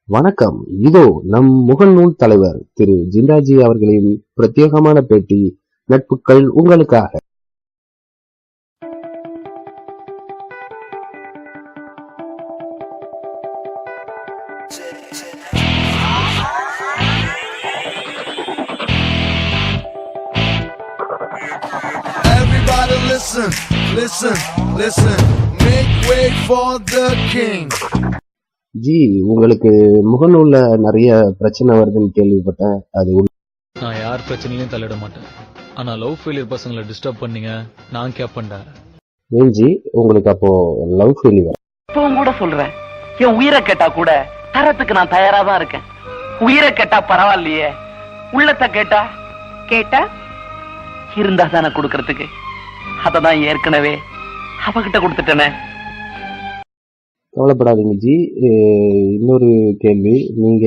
வணக்கம். இதோ நம் முகநூல் தலைவர் திரு ஜிந்தாஜி அவர்களின் பிரத்யேகமான பேட்டி. நட்புகள் உங்களுக்காக. Everybody listen, listen, listen. Make way for the king. G, உங்களுக்கு முகநூல்ல நிறைய பிரச்சனை வருதுன்னு கேள்விப்பட்டேன். அது நான் யார் பிரச்சனையும் தலையிட மாட்டேன். ஆனா லவ் ஃபெயிலியர் பசங்களை டிஸ்டர்ப் பண்ணீங்க, நான் கேப்பேன்டா. ஏன் ஜி, உங்களுக்கு அப்போ லவ் ஃபெயிலியர்? இப்பவும் கூட சொல்றேன், என் உயிரை கேட்டா கூட தரத்துக்கு நான் தயாரா தான் இருக்கேன். உயிரை கேட்டா பரவாயில்லையே, உள்ளத்தை கேட்டா இருந்தா தானே கொடுக்கறதுக்கு. அததான் ஏற்கனவே அவகிட்ட கொடுத்துட்டேனே. கவலைப்படாதீங்க ஜி. இன்னொரு கேள்வி, நீங்க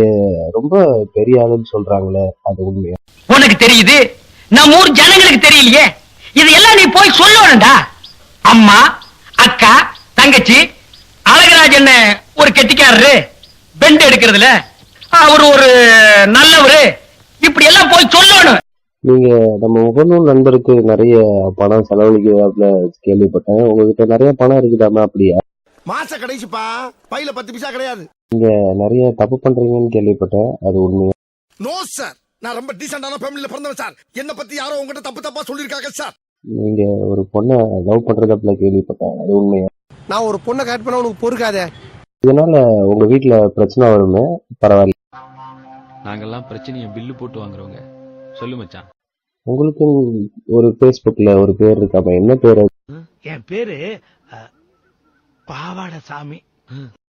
ரொம்ப பெரிய ஆளுன்னு சொல்றாங்களே, அது உண்மையா? உனக்கு தெரியுது, நம்ம ஊர் ஜனங்களுக்கு தெரியலையே. இது எல்லாம் நீ போய் சொல்லணும்டா. அம்மா, அக்கா, தங்கச்சி, அழகராஜன் ஒரு கெட்டிக்காரரு, பெண்ட் எடுக்கிறதுல அவரு ஒரு நல்லவரு, இப்படி எல்லாம் போய் சொல்லணும். நீங்க நம்ம முகநூல் நண்பருக்கு நிறைய பணம் செலவழிக்கிறாப்ல கேள்விப்பட்டேன். உங்ககிட்ட நிறைய பணம் இருக்குதாமா? அப்படியா? மாச கடைசிப்பா, பையில 10 பைசா கிடையாது. நீங்க நிறைய தப்பு பண்றீங்கன்னு கேள்விப்பட்டேன், அது உண்மையா? நோ சார், நான் ரொம்ப டீசென்டான ஃபேமிலில பிறந்தவன் சார். என்ன பத்தி யாரோ உங்ககிட்ட தப்பா சொல்லிருக்காங்க சார். நீங்க ஒரு பொண்ணை லவ் பண்றதாப்ல கேள்விப்பட்டேன், அது உண்மையா? நான் ஒரு பொண்ணை கரெக்ட் பண்ண உனக்கு பொறுக்காதே. இதனால உங்க வீட்டுல பிரச்சனை வருமே, பரவாயில்ல. நாங்கெல்லாம் பிரச்சனையை பில்லு போட்டு வாங்குறவங்க. சொல்லு மச்சான். உங்களுக்கும் ஒரு Facebookல ஒரு பேர் இருக்காம, என்ன பேரு? என் பேரு பாவாடசாமி.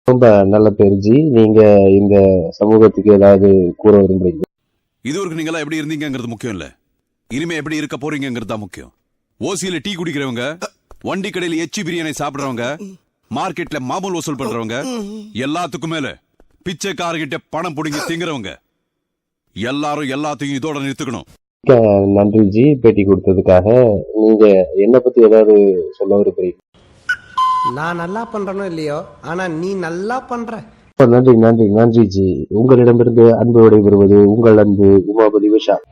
ரொம்ப நல்ல பேர் ஜி. நீங்க இந்த சமூகத்துக்கு ஏதாவது கூற விரும்புறீங்க? இதுவரைக்கும் நீங்க எல்லாம் எப்படி இருந்தீங்கிறது முக்கியம் இல்ல, இனிமே எப்படி இருக்க போறீங்கிறது தான் முக்கியம். ஓசியில டீ குடிக்கிறவங்க, வண்டி கடையில எச்சி பிரியாணி சாப்பிடுறவங்க, மார்க்கெட்ல மாமூல் வசூல் பண்றவங்க, எல்லாத்துக்கும் மேல பிச்சைக்காரர்கிட்ட பணம் புடிங்கி திங்குறவங்க, எல்லாரும் எல்லாத்தையும் இதோட நிறுத்துக்கணும். நன்றி ஜி, பேட்டி கொடுத்ததுக்காக. நீங்க என்ன பத்தி ஏதாவது சொல்ல விரும்புறீங்க? நான் நல்லா பண்றனோ இல்லையோ, ஆனா நீ நல்லா பண்ற. நன்றி நன்றி நன்றி ஜி. உங்களிடமிருந்து அன்பு விடைபெறுவது உங்கள் அன்பு உமாபதி விஷால்.